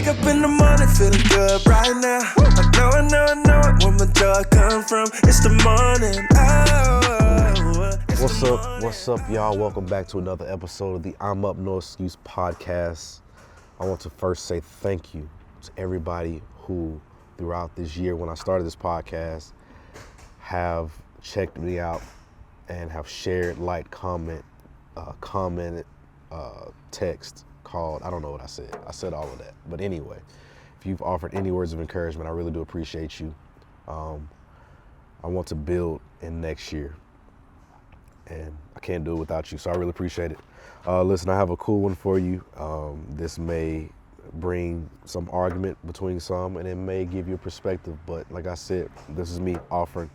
wake up in the morning feeling good right now. I know it, where my joy come from. It's the morning, What's up, y'all? Welcome back to another episode of the I'm Up No Excuse podcast. I want to first say thank you to everybody who, throughout this year when I started this podcast, have checked me out and have shared, liked, commented, text, called. I don't know what I said. I said all of that. But anyway, if you've offered any words of encouragement, I really do appreciate you. I want to build in next year, and I can't do it without you, so I really appreciate it. Listen, I have a cool one for you. This may bring some argument between some, and it may give you a perspective, but like I said, this is me offering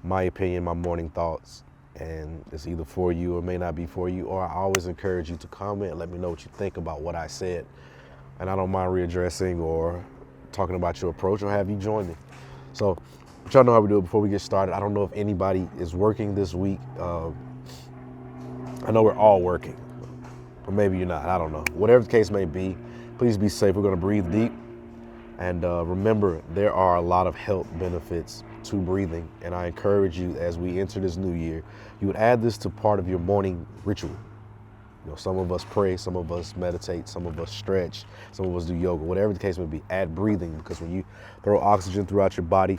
my opinion, my morning thoughts, and it's either for you or may not be for you, or I always encourage you to comment and let me know what you think about what I said, and I don't mind readdressing or talking about your approach or have you join me. So, but y'all know how we do it. Before we get started, I don't know if anybody is working this week. I know we're all working, or maybe you're not, I don't know. Whatever the case may be, please be safe. We're gonna breathe deep. And remember, there are a lot of health benefits to breathing. And I encourage you, as we enter this new year, you would add this to part of your morning ritual. You know, some of us pray, some of us meditate, some of us stretch, some of us do yoga, whatever the case may be, add breathing, because when you throw oxygen throughout your body,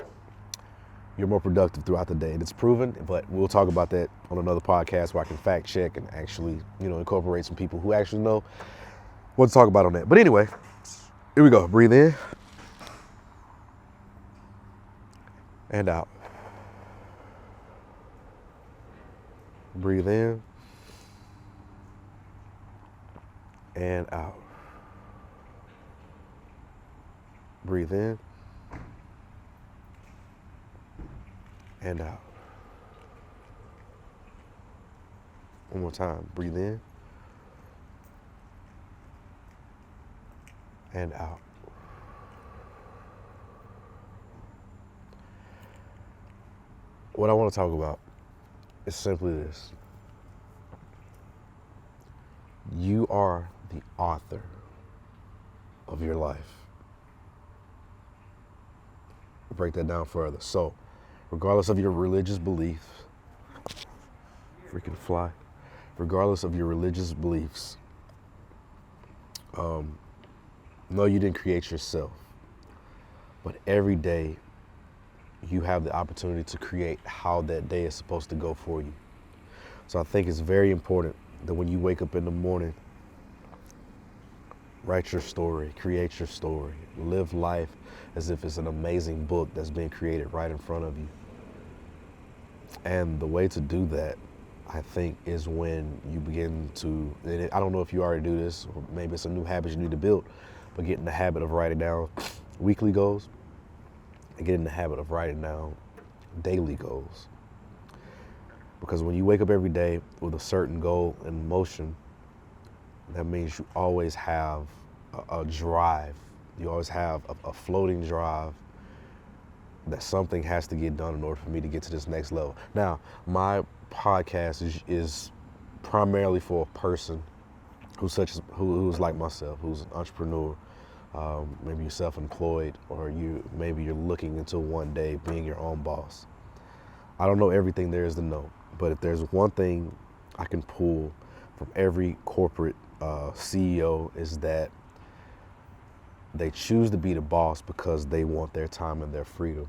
you're more productive throughout the day. And it's proven, but we'll talk about that on another podcast where I can fact check and actually, incorporate some people who actually know what to talk about on that. But anyway, here we go. Breathe in and out. Breathe in and out. Breathe in and out. One more time. Breathe in and out. What I want to talk about is simply this. You are the author of your life. We'll break that down further. So, regardless of your religious beliefs, regardless of your religious beliefs, no, you didn't create yourself, but every day you have the opportunity to create how that day is supposed to go for you. So I think it's very important that when you wake up in the morning, write your story, create your story, live life as if it's an amazing book that's being created right in front of you. And the way to do that, I think, is when you begin to, and I don't know if you already do this, or maybe it's a new habit you need to build, but get in the habit of writing down weekly goals and get in the habit of writing down daily goals. Because when you wake up every day with a certain goal in motion, that means you always have a drive. You always have a floating drive that something has to get done in order for me to get to this next level. Now, my podcast is primarily for a person who's like myself, who's an entrepreneur. Maybe you're self-employed, or maybe you're looking into one day being your own boss. I don't know everything there is to know, but if there's one thing I can pull from every corporate CEO, is that they choose to be the boss because they want their time and their freedom.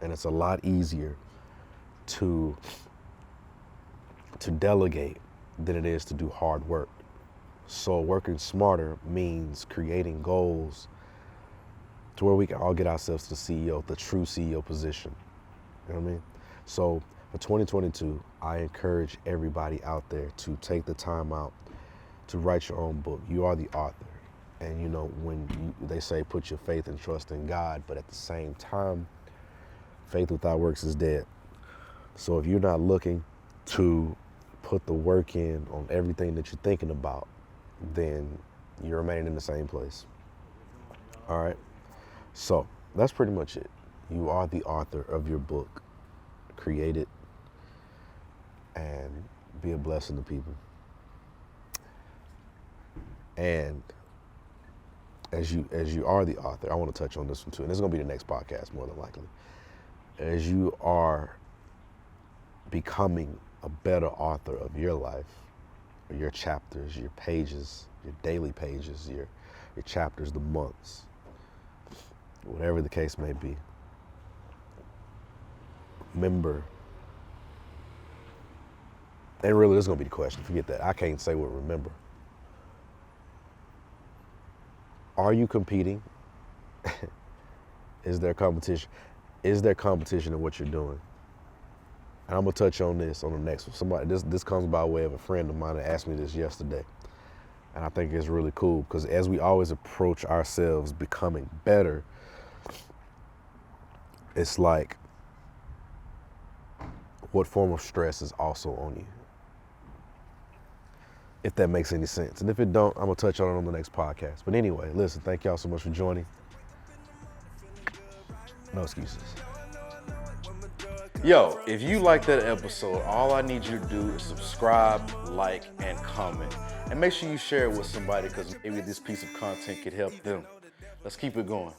And it's a lot easier to delegate than it is to do hard work. So working smarter means creating goals to where we can all get ourselves to the true CEO position. You know what I mean? So for 2022, I encourage everybody out there to take the time out to write your own book. You are the author. And when they say put your faith and trust in God, but at the same time, faith without works is dead. So if you're not looking to put the work in on everything that you're thinking about, then you're remaining in the same place. All right? So that's pretty much it. You are the author of your book. Create it and be a blessing to people. And as you are the author, I want to touch on this one too, and this is gonna be the next podcast more than likely. As you are becoming a better author of your life, or your chapters, your pages, your daily pages, your chapters, the months, whatever the case may be, remember, and really this is gonna be the question, forget that, I can't say what remember. Are you competing? Is there competition? Is there competition in what you're doing? And I'm gonna touch on this on the next one. This comes by way of a friend of mine that asked me this yesterday. And I think it's really cool because as we always approach ourselves becoming better, it's like, what form of stress is also on you? If that makes any sense. And if it don't, I'm gonna touch on it on the next podcast. But anyway, listen, thank y'all so much for joining. No excuses. Yo, if you like that episode, all I need you to do is subscribe, like, and comment. And make sure you share it with somebody because maybe this piece of content could help them. Let's keep it going.